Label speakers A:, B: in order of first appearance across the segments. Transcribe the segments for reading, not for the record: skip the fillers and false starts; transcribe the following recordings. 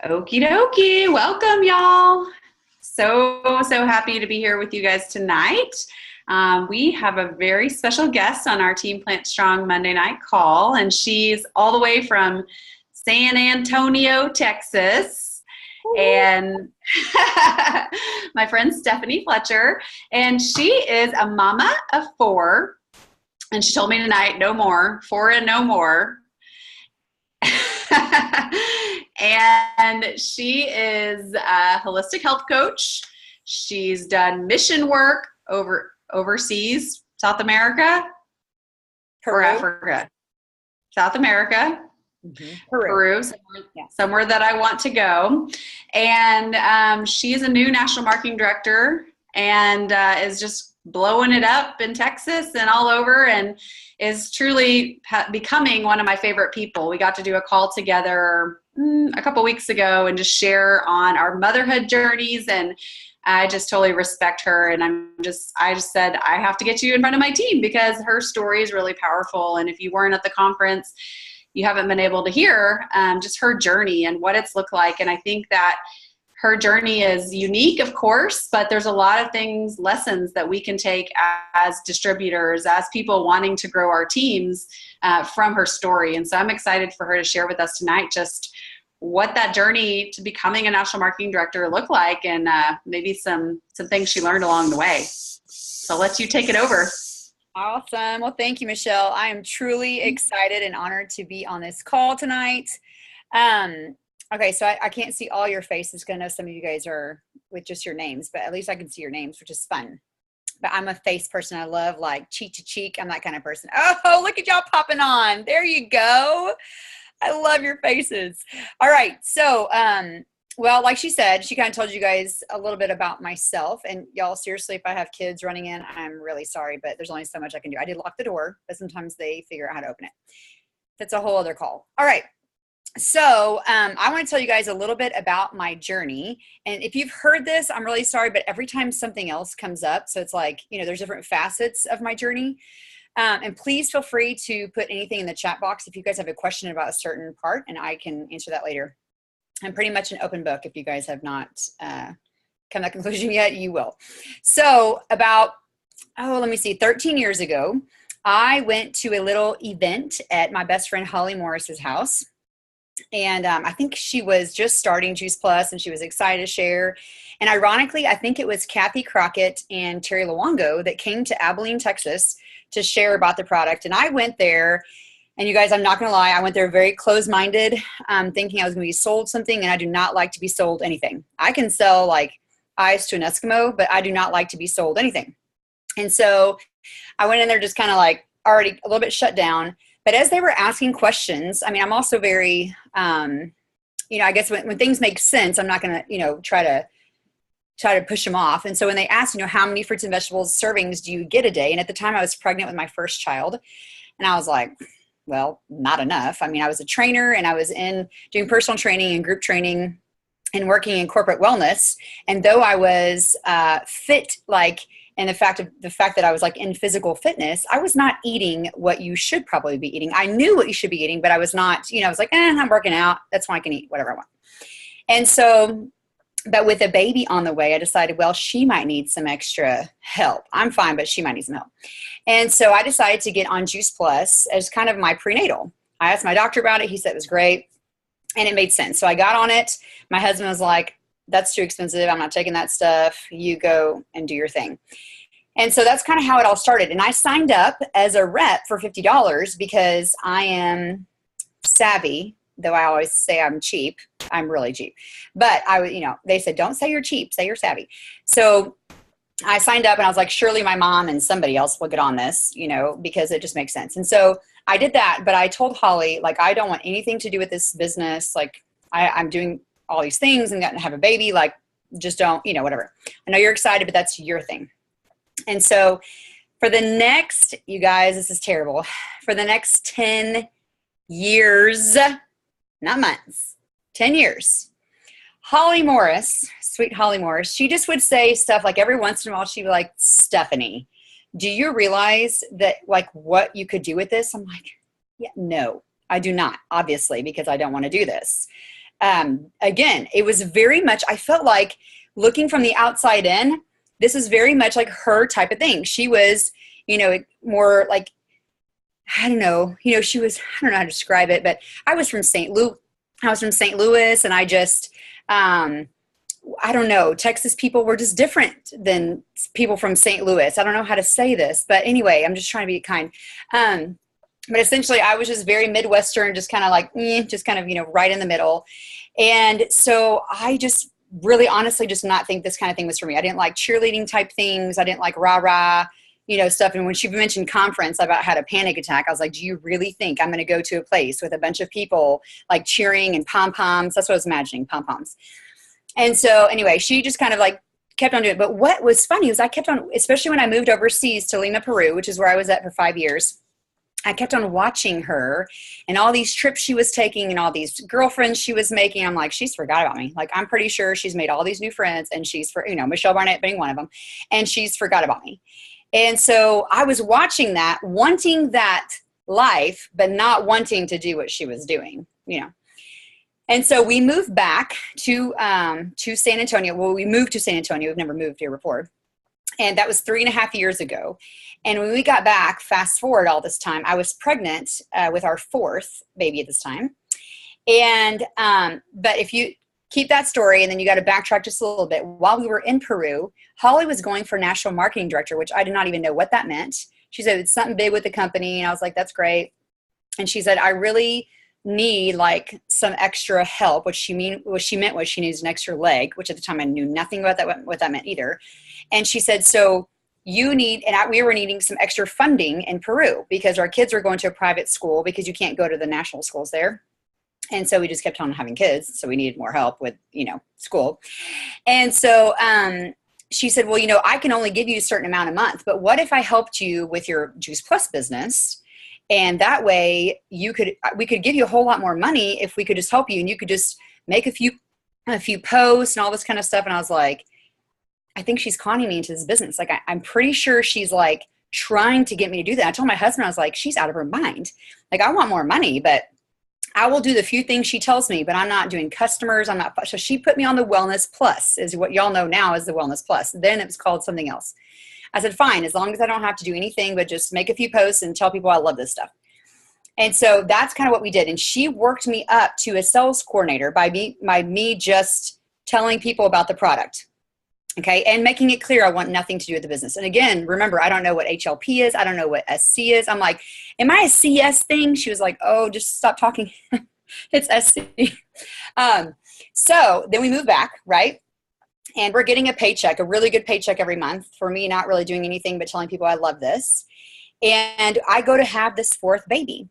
A: Okie dokie. Welcome, y'all. So happy to be here with you guys tonight. We have a very special guest on our Team Plant Strong Monday night call, and she's all the way from San Antonio, Texas. And my friend Stephanie Fletcher, and she is a mama of four. And she told me tonight, no more, four and no more. And she is a holistic health coach. She's done mission work overseas, South America, or Africa, South America, Peru, somewhere that I want to go. And she is a new national marketing director and is just blowing it up in Texas and all over, and is truly becoming one of my favorite people. We got to do a call together a couple weeks ago and just share on our motherhood journeys, and I just totally respect her. And I just said, I have to get you in front of my team because her story is really powerful. And if you weren't at the conference, you haven't been able to hear just her journey and what it's looked like. And I think that her journey is unique, of course, but there's a lot of lessons that we can take as distributors, as people wanting to grow our teams from her story. And so I'm excited for her to share with us tonight just what that journey to becoming a national marketing director looked like, and maybe some things she learned along the way. So I'll let you take it over.
B: Awesome. Well, thank you, Michelle. I am truly excited and honored to be on this call tonight. Okay, so I can't see all your faces because I know some of you guys are with just your names, but at least I can see your names, which is fun. But I'm a face person. I love like cheek to cheek. I'm that kind of person. Oh, look at y'all popping on. There you go. I love your faces. All right. So, well, like she said, she kind of told you guys a little bit about myself. And y'all, seriously, if I have kids running in, I'm really sorry, but there's only so much I can do. I did lock the door, but sometimes they figure out how to open it. That's a whole other call. All right. So I want to tell you guys a little bit about my journey. And if you've heard this, I'm really sorry, but every time something else comes up, so it's like, there's different facets of my journey. And please feel free to put anything in the chat box if you guys have a question about a certain part, and I can answer that later. I'm pretty much an open book. If you guys have not come to that conclusion yet, you will. So about, let me see, 13 years ago, I went to a little event at my best friend Holly Morris's house. And I think she was just starting Juice Plus, and she was excited to share. And ironically, I think it was Kathy Crockett and Terry Luongo that came to Abilene, Texas to share about the product. And I went there, and you guys, I'm not going to lie, I went there very closed-minded, thinking I was going to be sold something, and I do not like to be sold anything. I can sell like ice to an Eskimo, but I do not like to be sold anything. And so I went in there just kind of like already a little bit shut down. But as they were asking questions, I mean, I'm also very, I guess when things make sense, I'm not going to, try to push them off. And so when they asked, how many fruits and vegetables servings do you get a day? And at the time I was pregnant with my first child. And I was like, well, not enough. I mean, I was a trainer, and I was doing personal training and group training and working in corporate wellness. And though I was fit, and the fact that I was like in physical fitness, I was not eating what you should probably be eating. I knew what you should be eating, but I was not, I was like, I'm working out. That's why I can eat whatever I want. And so, but with a baby on the way, I decided, well, she might need some extra help. I'm fine, but she might need some help. And so I decided to get on Juice Plus as kind of my prenatal. I asked my doctor about it. He said it was great. And it made sense. So I got on it. My husband was like, that's too expensive. I'm not taking that stuff. You go and do your thing. And so that's kind of how it all started. And I signed up as a rep for $50 because I am savvy, though I always say I'm cheap. I'm really cheap. But they said, don't say you're cheap, say you're savvy. So I signed up, and I was like, surely my mom and somebody else will get on this, because it just makes sense. And so I did that, but I told Holly, like, I don't want anything to do with this business. Like I'm doing all these things and got to have a baby, like just don't, whatever. I know you're excited, but that's your thing. And so for the next, you guys, this is terrible. For the next 10 years, not months, 10 years, Holly Morris, sweet Holly Morris, she just would say stuff like every once in a while, she'd be like, Stephanie, do you realize that like what you could do with this? I'm like, yeah, no, I do not, obviously, because I don't want to do this. again, it was very much, I felt like looking from the outside in, this is very much like her type of thing. She was, more like, I don't know, she was, I don't know how to describe it, but I was from St. Louis, and I just, I don't know, Texas people were just different than people from St. Louis. I don't know how to say this, but anyway, I'm just trying to be kind. But essentially I was just very Midwestern, just kind of like, just kind of, right in the middle. And so I just really honestly just not think this kind of thing was for me. I didn't like cheerleading type things. I didn't like rah-rah, stuff. And when she mentioned conference, I about had a panic attack. I was like, do you really think I'm going to go to a place with a bunch of people like cheering and pom-poms? That's what I was imagining, pom-poms. And so anyway, she just kind of like kept on doing it. But what was funny was I kept on, especially when I moved overseas to Lima, Peru, which is where I was at for 5 years, I kept on watching her and all these trips she was taking and all these girlfriends she was making. I'm like, she's forgot about me. Like, I'm pretty sure she's made all these new friends, and she's Michelle Barnett being one of them, and she's forgot about me. And so I was watching that, wanting that life, but not wanting to do what she was doing, And so we moved back to San Antonio. Well, we moved to San Antonio. We've never moved here before. And that was 3.5 years ago. And when we got back, fast forward all this time, I was pregnant with our 4th baby at this time. And, but if you keep that story, and then you got to backtrack just a little bit. While we were in Peru, Holly was going for national marketing director, which I did not even know what that meant. She said, it's something big with the company. And I was like, that's great. And she said, I really need like some extra help. What she meant was she needs an extra leg, which at the time I knew nothing about that, what that meant either. And she said, so you need, and we were needing some extra funding in Peru because our kids were going to a private school because you can't go to the national schools there. And so we just kept on having kids. So we needed more help with, school. And so she said, well, I can only give you a certain amount a month, but what if I helped you with your Juice Plus business? And that way we could give you a whole lot more money if we could just help you, and you could just make a few posts and all this kind of stuff. And I was like, I think she's conning me into this business. Like, I'm pretty sure she's like trying to get me to do that. I told my husband, I was like, she's out of her mind. Like, I want more money, but I will do the few things she tells me, but I'm not doing customers. So she put me on the Wellness Plus, is what y'all know now as the Wellness Plus. Then it was called something else. I said, fine, as long as I don't have to do anything but just make a few posts and tell people I love this stuff. And so that's kind of what we did. And she worked me up to a sales coordinator by me just telling people about the product. Okay. And making it clear I want nothing to do with the business. And again, remember, I don't know what HLP is. I don't know what SC is. I'm like, am I a CS thing? She was like, oh, just stop talking. It's SC. So then we moved back, right? And we're getting a paycheck, a really good paycheck every month for me, not really doing anything but telling people I love this. And I go to have this 4th baby.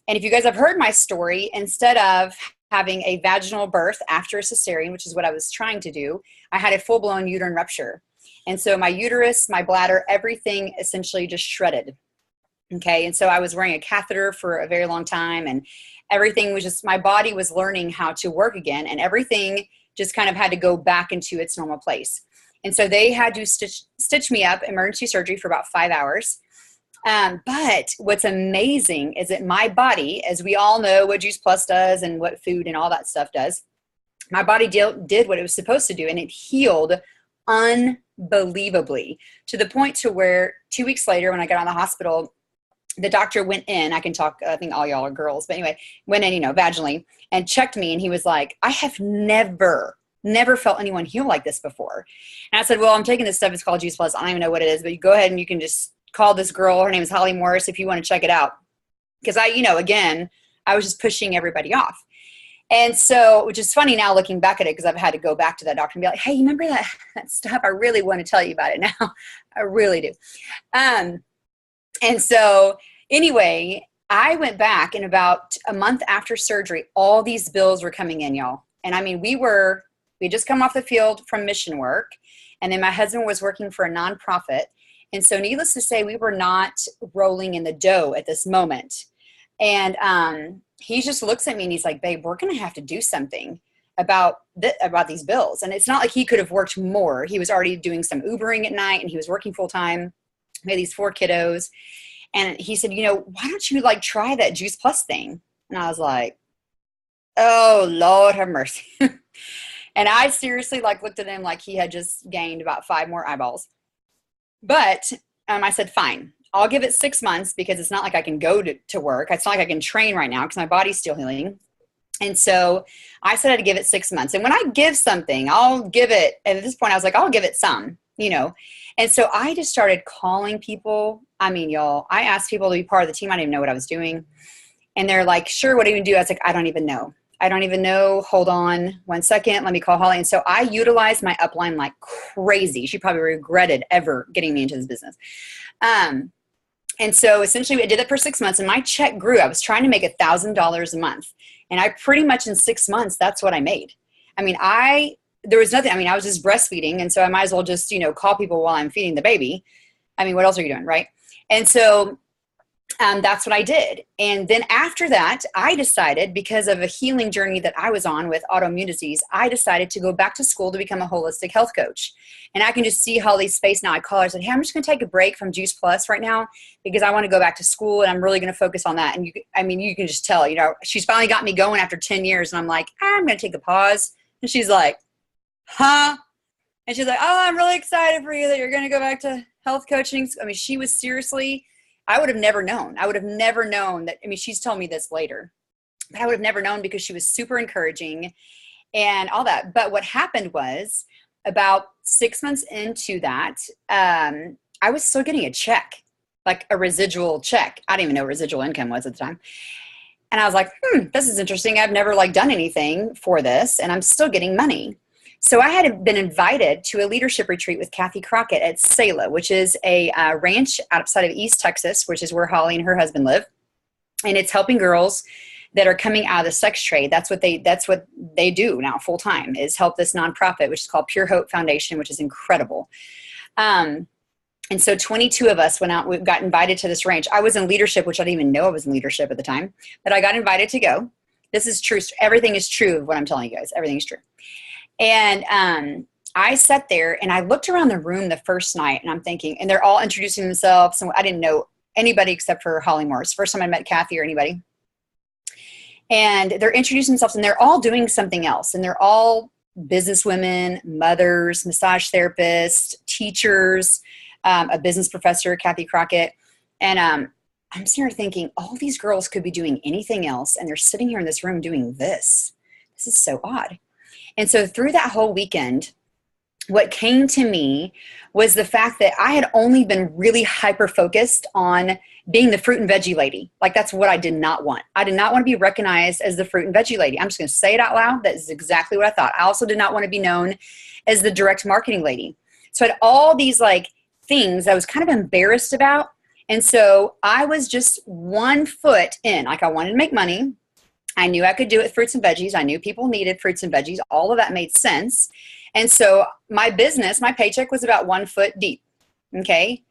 B: And if you guys have heard my story, instead of having a vaginal birth after a cesarean, which is what I was trying to do, I had a full-blown uterine rupture. And so my uterus, my bladder, everything essentially just shredded. Okay. And so I was wearing a catheter for a very long time, and everything was just, my body was learning how to work again, and everything just kind of had to go back into its normal place. And so they had to stitch me up, emergency surgery, for about 5 hours. But what's amazing is that my body, as we all know what Juice Plus does and what food and all that stuff does, my body did what it was supposed to do, and it healed unbelievably, to the point to where 2 weeks later, when I got out of the hospital, the doctor went in. I can talk, I think all y'all are girls, but anyway, went in, vaginally, and checked me. And he was like, I have never felt anyone heal like this before. And I said, well, I'm taking this stuff. It's called Juice Plus. I don't even know what it is, but you go ahead and you can just call this girl. Her name is Holly Morris, if you want to check it out. Because again, I was just pushing everybody off. And so, which is funny now looking back at it, because I've had to go back to that doctor and be like, hey, you remember that stuff? I really want to tell you about it now. I really do. And so anyway, I went back, and about a month after surgery, all these bills were coming in, y'all. And I mean, we just come off the field from mission work. And then my husband was working for a nonprofit. And so needless to say, we were not rolling in the dough at this moment. And he just looks at me and he's like, babe, we're going to have to do something about these bills. And it's not like he could have worked more. He was already doing some Ubering at night, and he was working full time. We had these 4 kiddos. And he said, why don't you try that Juice Plus thing? And I was like, Oh, Lord have mercy. And I seriously like looked at him like he had just gained about 5 more eyeballs. But I said, fine, I'll give it 6 months because it's not like I can go to work. It's not like I can train right now because my body's still healing. And so I said I'd give it 6 months. And when I give something, I'll give it. And at this point, I was like, I'll give it some, you know. And so I just started calling people. I mean, y'all, I asked people to be part of the team. I didn't even know what I was doing. And they're like, sure, what do you do? I was like, I don't even know. I don't even know. Hold on 1 second. Let me call Holly. And so I utilized my upline like crazy. She probably regretted ever getting me into this business. And so essentially I did it for 6 months and my check grew. I was trying to make $1,000 a month. And I pretty much in 6 months, that's what I made. I mean, there was nothing. I mean, I was just breastfeeding. And so I might as well just, call people while I'm feeding the baby. I mean, what else are you doing? Right. And so that's what I did. And then after that, I decided, because of a healing journey that I was on with autoimmune disease, I decided to go back to school to become a holistic health coach. And I can just see Holly's face now. I call her, I said, hey, I'm just going to take a break from Juice Plus right now because I want to go back to school and I'm really going to focus on that. And you can just tell, she's finally got me going after 10 years. And I'm like, I'm going to take a pause. And she's like, huh? And she's like, oh, I'm really excited for you that you're going to go back to health coaching. I mean, she was seriously, I would have never known. I would have never known that. I mean, she's told me this later, but I would have never known because she was super encouraging and all that. But what happened was about 6 months into that, I was still getting a check, like a residual check. I didn't even know what residual income was at the time. And I was like, this is interesting. I've never done anything for this and I'm still getting money. So I had been invited to a leadership retreat with Kathy Crockett at Selah, which is a ranch outside of East Texas, which is where Holly and her husband live. And it's helping girls that are coming out of the sex trade. That's what they do now full time, is help this nonprofit, which is called Pure Hope Foundation, which is incredible. And so 22 of us went out. We got invited to this ranch. I was in leadership, which I didn't even know I was in leadership at the time, but I got invited to go. This is true. Everything is true of what I'm telling you guys. Everything is true. And I sat there and I looked around the room the first night and I'm thinking, and they're all introducing themselves. And I didn't know anybody except for Holly Morris. First time I met Kathy or anybody. And they're introducing themselves and they're all doing something else. And they're all businesswomen, mothers, massage therapists, teachers, a business professor, Kathy Crockett. And I'm sitting here thinking, all these girls could be doing anything else. And they're sitting here in this room doing this. This is so odd. And so through that whole weekend, what came to me was the fact that I had only been really hyper-focused on being the fruit and veggie lady. Like, that's what I did not want. I did not want to be recognized as the fruit and veggie lady. I'm just going to say it out loud. That is exactly what I thought. I also did not want to be known as the direct marketing lady. So I had all these things I was kind of embarrassed about. And so I was just 1 foot in. I wanted to make money. I knew I could do it with fruits and veggies. I knew people needed fruits and veggies. All of that made sense. And so my business, my paycheck was about 1 foot deep. Okay.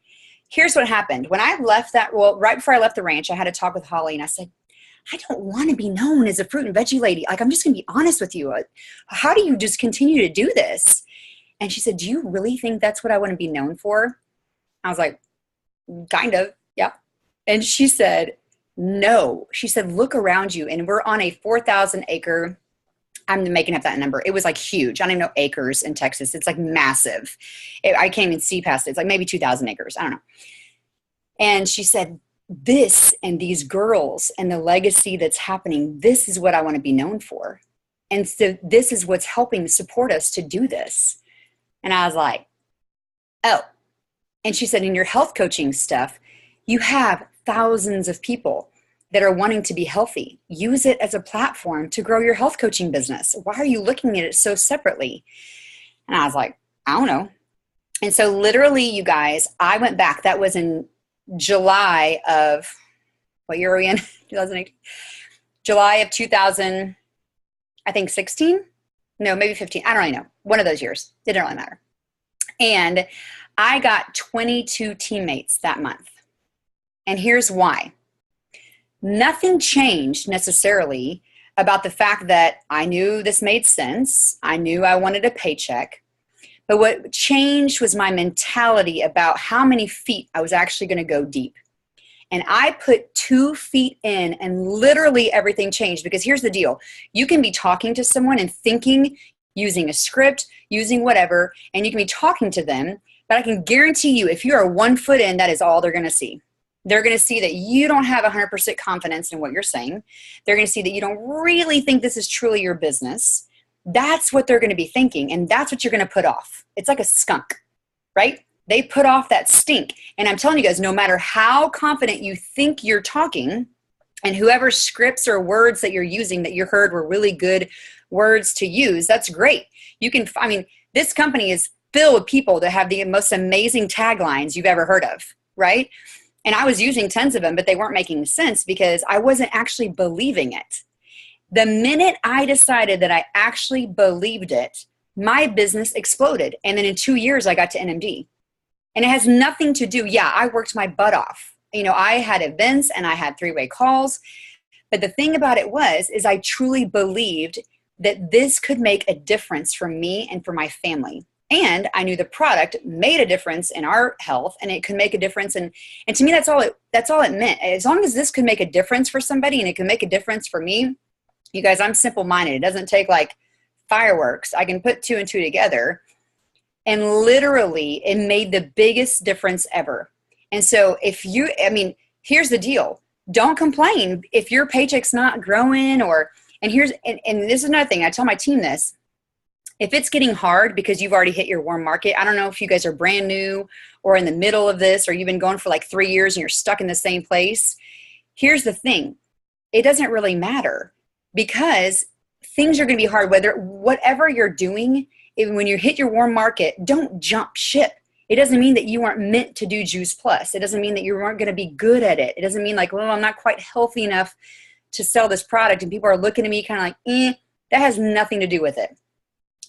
B: Here's what happened. When I left right before I left the ranch, I had a talk with Holly and I said, I don't want to be known as a fruit and veggie lady. I'm just going to be honest with you. How do you just continue to do this? And she said, do you really think that's what I want to be known for? I was like, kind of. Yeah. And she said, no. She said, look around you. And we're on a 4,000 acre, I'm making up that number. It was huge. I don't even know acres in Texas. It's massive. I can't even see past it. It's maybe 2,000 acres. I don't know. And she said, this and these girls and the legacy that's happening, this is what I want to be known for. And so this is what's helping support us to do this. And I was like, oh. And she said, in your health coaching stuff, you have thousands of people that are wanting to be healthy. Use it as a platform to grow your health coaching business. Why are you looking at it so separately? And I was like, I don't know. And so literally, you guys, I went back. That was in July of, what year are we in? 2018? July of 2000, I think 16? No, maybe 15. I don't really know. One of those years. It didn't really matter. And I got 22 teammates that month. And here's why. Nothing changed necessarily about the fact that I knew this made sense. I knew I wanted a paycheck. But what changed was my mentality about how many feet I was actually going to go deep. And I put 2 feet in and literally everything changed, because here's the deal. You can be talking to someone and thinking, using a script, using whatever, and you can be talking to them, but I can guarantee you, if you are 1 foot in, that is all they're going to see. They're going to see that you don't have 100% confidence in what you're saying. They're going to see that you don't really think this is truly your business. That's what they're going to be thinking, and that's what you're going to put off. It's like a skunk, right? They put off that stink. And I'm telling you guys, no matter how confident you think you're talking, and whoever scripts or words that you're using that you heard were really good words to use, that's great. You can, I mean, this company is filled with people that have the most amazing taglines you've ever heard of, right? And I was using tons of them, but they weren't making sense because I wasn't actually believing it. The minute I decided that I actually believed it, my business exploded. And then in 2 years, I got to NMD. And it has nothing to do, yeah, I worked my butt off. You know, I had events and I had 3-way calls. But the thing about it is I truly believed that this could make a difference for me and for my family. And I knew the product made a difference in our health, and it could make a difference. And to me, that's all it meant. As long as this could make a difference for somebody and it can make a difference for me, you guys, I'm simple-minded. It doesn't take like fireworks. I can put 2 and 2 together. And literally, it made the biggest difference ever. And so here's the deal. Don't complain if your paycheck's not growing and this is another thing. I tell my team this. If it's getting hard because you've already hit your warm market, I don't know if you guys are brand new or in the middle of this, or you've been going for like 3 years and you're stuck in the same place. Here's the thing. It doesn't really matter, because things are going to be hard, whatever you're doing. When you hit your warm market, don't jump ship. It doesn't mean that you weren't meant to do Juice Plus. It doesn't mean that you weren't going to be good at it. It doesn't mean like, well, I'm not quite healthy enough to sell this product, and people are looking at me kind of like, that has nothing to do with it.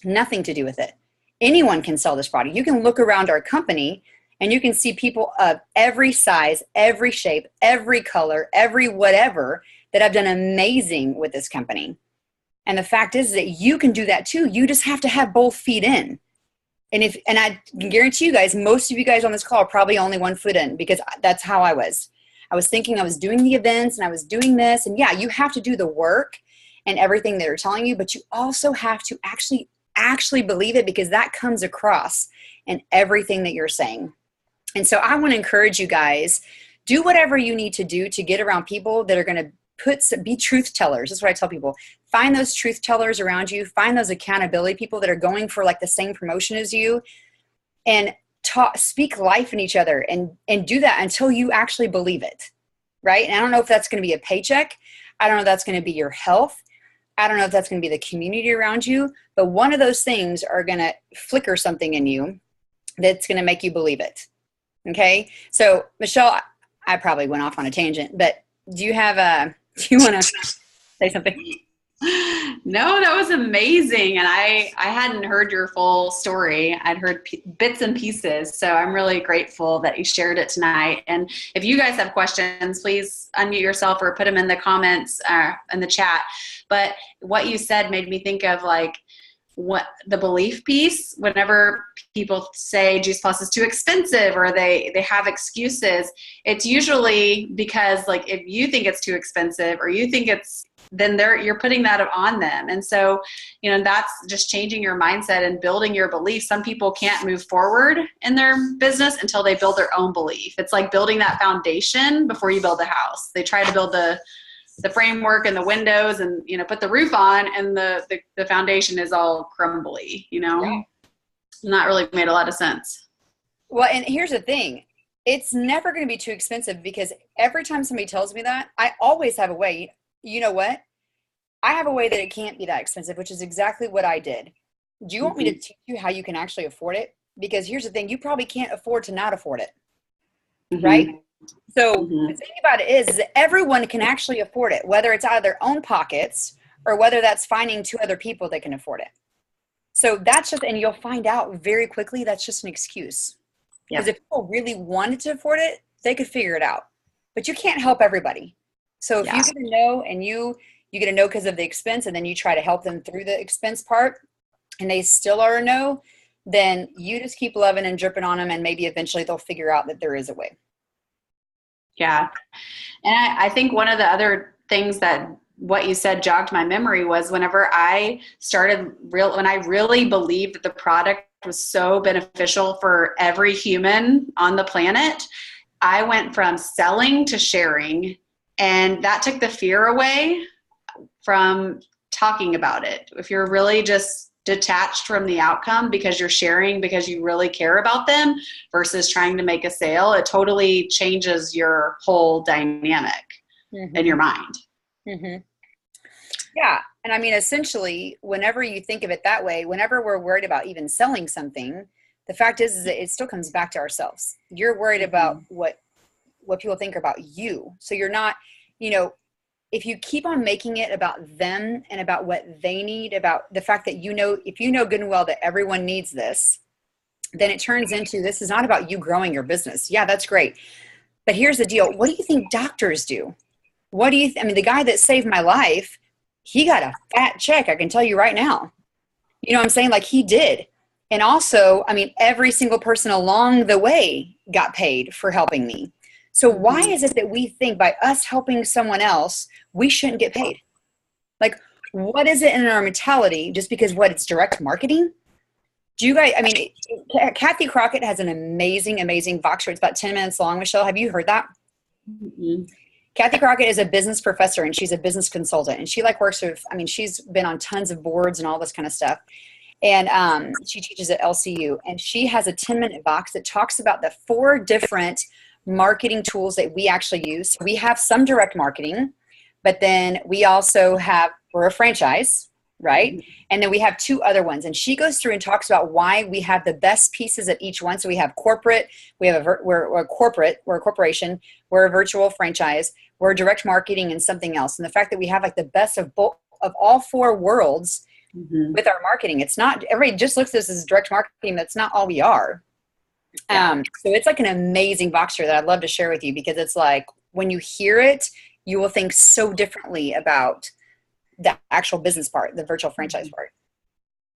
B: Nothing to do with it. Anyone can sell this product. You can look around our company and you can see people of every size, every shape, every color, every whatever that have done amazing with this company. And the fact is that you can do that too. You just have to have both feet in. And I can guarantee you guys, most of you guys on this call are probably only 1 foot in, because that's how I was. I was thinking I was doing the events and I was doing this. And yeah, you have to do the work and everything they're telling you, but you also have to actually believe it, because that comes across in everything that you're saying. And so I want to encourage you guys, do whatever you need to do to get around people that are going to be truth tellers. That's what I tell people. Find those truth tellers around you. Find those accountability people that are going for like the same promotion as you, and speak life in each other, and do that until you actually believe it. Right. And I don't know if that's going to be a paycheck. I don't know if that's going to be your health. I don't know if that's going to be the community around you, but one of those things are going to flicker something in you that's going to make you believe it. Okay. So Michelle, I probably went off on a tangent, but do you want to say something?
A: No, that was amazing. And I hadn't heard your full story. I'd heard bits and pieces. So I'm really grateful that you shared it tonight. And if you guys have questions, please unmute yourself or put them in the comments in the chat. But what you said made me think of like what the belief piece. Whenever people say Juice Plus is too expensive, or they have excuses, it's usually because like if you think it's too expensive, or you think then you're putting that on them. And so, that's just changing your mindset and building your belief. Some people can't move forward in their business until they build their own belief. It's like building that foundation before you build a house. They try to build the framework and the windows and, put the roof on, and the foundation is all crumbly,
B: Yeah.
A: Not really made a lot of sense.
B: Well, and here's the thing. It's never going to be too expensive, because every time somebody tells me that, I always have a way. You know what? I have a way that it can't be that expensive, which is exactly what I did. Do you want me to teach you how you can actually afford it? Because here's the thing. You probably can't afford to not afford it. Right? So the thing about it is that everyone can actually afford it, whether it's out of their own pockets or whether that's finding 2 other people that can afford it. So that's just, and you'll find out very quickly, that's just an excuse. Because if people really wanted to afford it, they could figure it out. But you can't help everybody. So if you get a no, and you get a no because of the expense, and then you try to help them through the expense part, and they still are a no, then you just keep loving and dripping on them, and maybe eventually they'll figure out that there is a way.
A: Yeah. And I think one of the other things that what you said jogged my memory was whenever I when I really believed that the product was so beneficial for every human on the planet, I went from selling to sharing, and that took the fear away from talking about it. If you're really just detached from the outcome because you're sharing because you really care about them versus trying to make a sale, it totally changes your whole dynamic in your mind.
B: Mm-hmm. Yeah. And I mean, essentially, whenever you think of it that way, whenever we're worried about even selling something, the fact is that it still comes back to ourselves. You're worried about what people think about you. So you're not, you know, if you keep on making it about them and about what they need, about the fact that, if you know good and well that everyone needs this, then it turns into, this is not about you growing your business. Yeah, that's great. But here's the deal. What do you think doctors do? I mean, the guy that saved my life, he got a fat check. I can tell you right now. You know what I'm saying? Like, he did. And also, I mean, every single person along the way got paid for helping me. So why is it that we think by us helping someone else, we shouldn't get paid? Like, what is it in our mentality just because it's direct marketing? Do you guys, I mean, Kathy Crockett has an amazing, amazing Voxer. It's about 10 minutes long. Michelle, have you heard that?
A: Mm-hmm.
B: Kathy Crockett is a business professor and she's a business consultant, and she works with, I mean, she's been on tons of boards and all this kind of stuff. And she teaches at LCU, and she has a 10-minute box that talks about the 4 different marketing tools that we actually use. We have some direct marketing, but then we also we're a franchise, right? And then we have 2 other ones. And she goes through and talks about why we have the best pieces of each one. So we have corporate, we're a corporation, we're a virtual franchise, we're direct marketing, and something else. And the fact that we have the best of all 4 worlds with our marketing. It's not, everybody just looks at us as direct marketing. That's not all we are. So it's an amazing Voxer that I'd love to share with you, because it's when you hear it, you will think so differently about the actual business part, the virtual franchise part.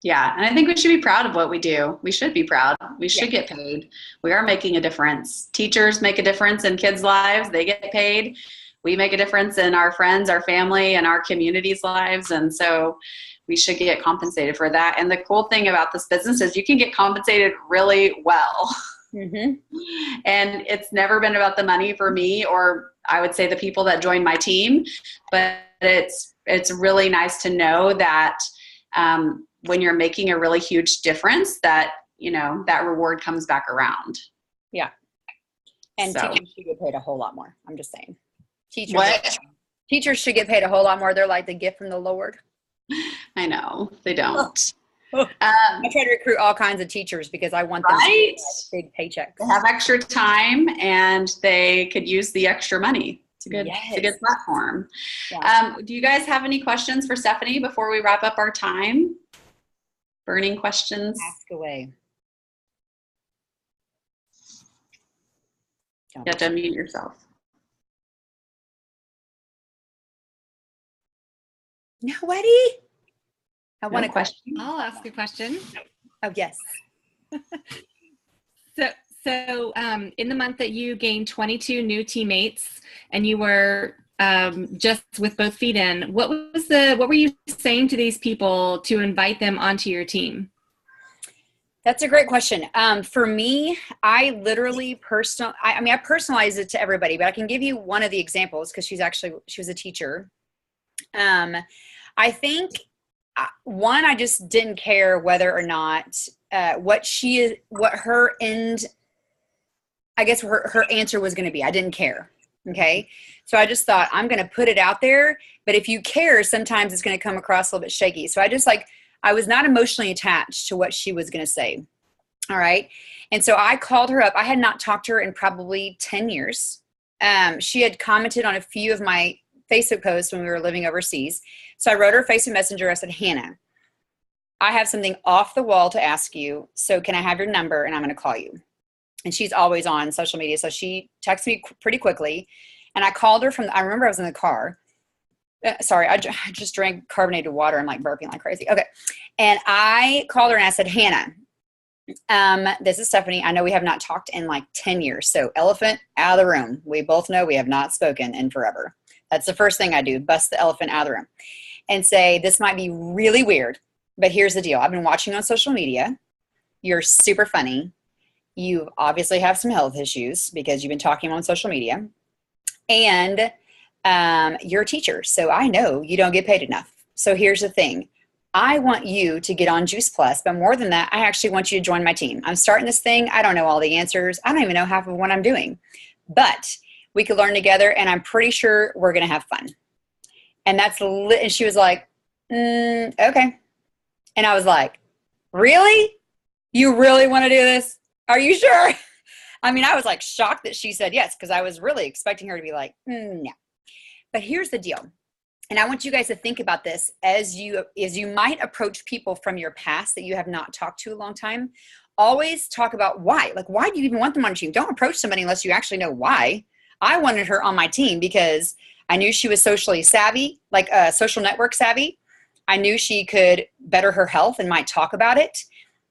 A: Yeah. And I think we should be proud of what we do. We should be proud. We should get paid. We are making a difference. Teachers make a difference in kids' lives. They get paid. We make a difference in our friends, our family, and our community's lives. And so we should get compensated for that. And the cool thing about this business is you can get compensated really well. Mm-hmm. And it's never been about the money for me, or I would say the people that join my team. But it's really nice to know that when you're making a really huge difference, that, that reward comes back around.
B: Yeah. And teachers should get paid a whole lot more. I'm just saying. Teachers should get paid a whole lot more. They're like the gift from the Lord.
A: I know. They don't.
B: I try to recruit all kinds of teachers because I want them to get big paychecks.
A: They have extra time and they could use the extra money. It's a good platform. Yeah. Do you guys have any questions for Stephanie before we wrap up our time? Burning questions?
B: Ask away.
A: You have to unmute yourself.
B: Nobody? I want a question.
C: I'll ask a question.
B: Oh, yes.
C: So in the month that you gained 22 new teammates and you were just with both feet in, what were you saying to these people to invite them onto your team?
B: That's a great question. For me, I literally I personalize it to everybody, but I can give you one of the examples because she was a teacher. I think one, I just didn't care whether or not what her answer was going to be. I didn't care. Okay. So I just thought, I'm going to put it out there, but if you care, sometimes it's going to come across a little bit shaky. So I was not emotionally attached to what she was going to say. All right. And so I called her up. I had not talked to her in probably 10 years. She had commented on a few of my Facebook posts when we were living overseas. So I wrote her a Facebook Messenger. I said, Hannah, I have something off the wall to ask you. So can I have your number and I'm going to call you? And she's always on social media. So she texted me pretty quickly. And I called her I remember I was in the car. Sorry, I just drank carbonated water and burping like crazy. Okay. And I called her and I said, Hannah, This is Stephanie. I know we have not talked in like 10 years. So elephant out of the room. We both know we have not spoken in forever. That's the first thing I do, bust the elephant out of the room and say, this might be really weird, but here's the deal. I've been watching on social media. You're super funny. You obviously have some health issues because you've been talking on social media, and you're a teacher. So I know you don't get paid enough. So here's the thing. I want you to get on Juice Plus, but more than that, I actually want you to join my team. I'm starting this thing. I don't know all the answers. I don't even know half of what I'm doing, but we could learn together, and I'm pretty sure we're going to have fun. And and she was like, okay. And I was like, really? You really want to do this? Are you sure? I mean, I was like shocked that she said yes, because I was really expecting her to be like, no. But here's the deal. And I want you guys to think about this as you might approach people from your past that you have not talked to a long time. Always talk about why. Like, why do you even want them on your team? Don't approach somebody unless you actually know why. I wanted her on my team because I knew she was socially savvy, like social network savvy. I knew she could better her health and might talk about it.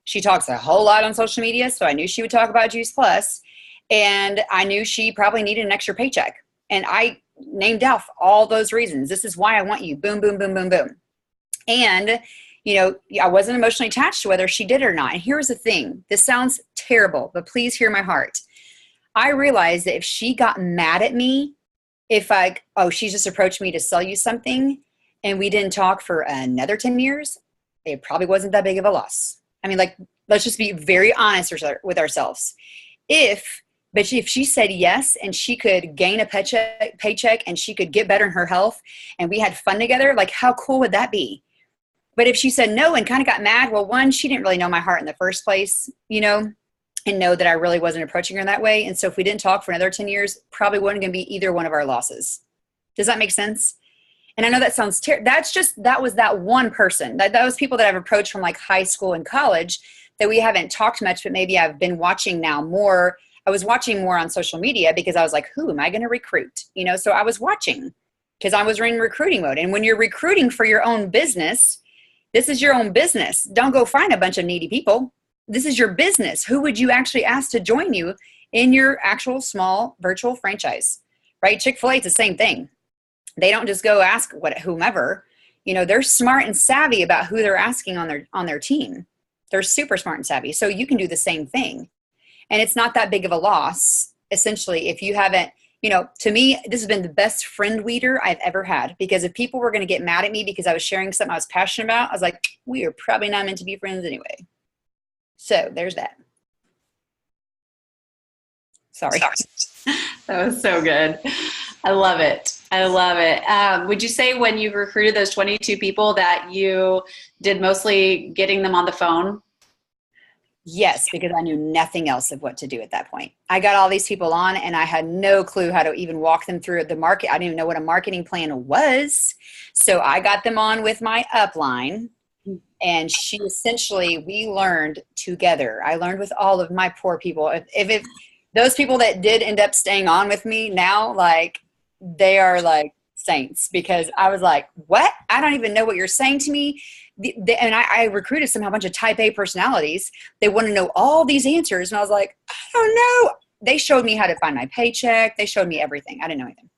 B: She talks a whole lot on social media, so I knew she would talk about Juice Plus. And I knew she probably needed an extra paycheck. And I named off all those reasons. This is why I want you. Boom, boom, boom, boom, boom. And, you know, I wasn't emotionally attached to whether she did it or not. And here's the thing. This sounds terrible, but please hear my heart. I realized that if she got mad at me, she just approached me to sell you something and we didn't talk for another 10 years, it probably wasn't that big of a loss. I mean, like, let's just be very honest with ourselves. But if she said yes and she could gain a paycheck and she could get better in her health and we had fun together, like, how cool would that be? But if she said no and kind of got mad, well, one, she didn't really know my heart in the first place, you know, and know that I really wasn't approaching her that way. And so if we didn't talk for another 10 years, probably wasn't going to be either one of our losses. Does that make sense? And I know that sounds terrible. That was that one person. That was people that I've approached from like high school and college that we haven't talked much, but maybe I've been watching now more. I was watching more on social media because I was like, who am I going to recruit? You know, so I was watching because I was in recruiting mode. And when you're recruiting for your own business, this is your own business. Don't go find a bunch of needy people. This is your business. Who would you actually ask to join you in your actual small virtual franchise, right? Chick-fil-A is the same thing. They don't just go ask whomever, you know, they're smart and savvy about who they're asking on their team. They're super smart and savvy. So you can do the same thing. And it's not that big of a loss, essentially, if you haven't, you know, to me, this has been the best friend weeder I've ever had, because if people were going to get mad at me because I was sharing something I was passionate about, I was like, we are probably not meant to be friends anyway. So there's that. Sorry.
A: That was so good. I love it. I love it. Would you say when you recruited those 22 people that you did mostly getting them on the phone?
B: Yes, because I knew nothing else of what to do at that point. I got all these people on and I had no clue how to even walk them through the market. I didn't even know what a marketing plan was. So I got them on with my upline, and we learned together. I learned with all of my poor people. If those people that did end up staying on with me now, like, they are like saints, because I was like, what? I don't even know what you're saying to me. And I recruited somehow a bunch of type A personalities. They want to know all these answers. And I was like, I don't know. They showed me how to find my paycheck. They showed me everything. I didn't know anything.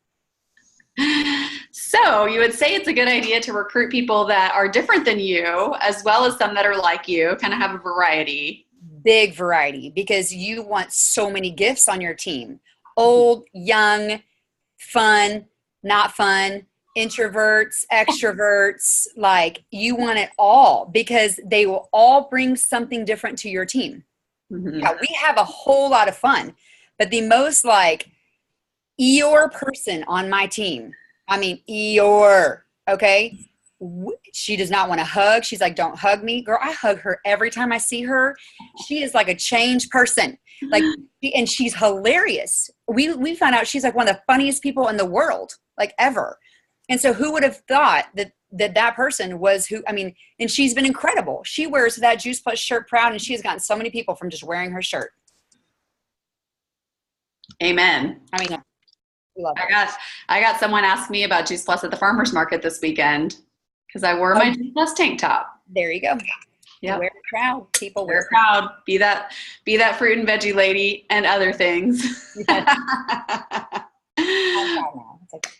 A: So you would say it's a good idea to recruit people that are different than you, as well as some that are like you, kind of have a variety.
B: Big variety, because you want so many gifts on your team. Old, young, fun, not fun, introverts, extroverts, like, you want it all, because they will all bring something different to your team. Mm-hmm. Yeah, we have a whole lot of fun, but the most like Eeyore person on my team, I mean, Eeyore, okay? She does not want to hug. She's like, don't hug me. Girl, I hug her every time I see her. She is like a changed person. Like, and she's hilarious. We found out she's like one of the funniest people in the world, like, ever. And so who would have thought that person was who, I mean, and she's been incredible. She wears that Juice Plus shirt proud, and she has gotten so many people from just wearing her shirt.
A: Amen.
B: I mean,
A: I got someone ask me about Juice Plus at the farmer's market this weekend because I wore my Juice Plus tank top.
B: There you go.
A: Yep.
B: Wear proud, people.
A: We're proud. Be that fruit and veggie lady and other things.
B: Yes. I'm proud now. It's okay.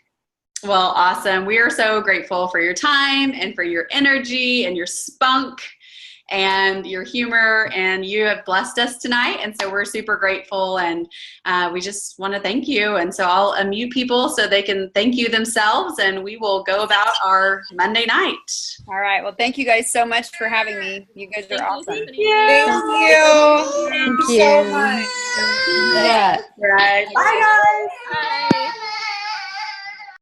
A: Well, awesome. We are so grateful for your time and for your energy and your spunk and your humor, and you have blessed us tonight, and so we're super grateful, and we just want to thank you. And so I'll unmute people so they can thank you themselves, and we will go about our Monday night.
B: All right. Well, thank you guys so much for having me. You guys are awesome.
A: Thank
D: Thank you.
E: Thank
D: so
E: you.
D: much.
E: Yeah.
A: Right. Bye, guys.
D: Bye.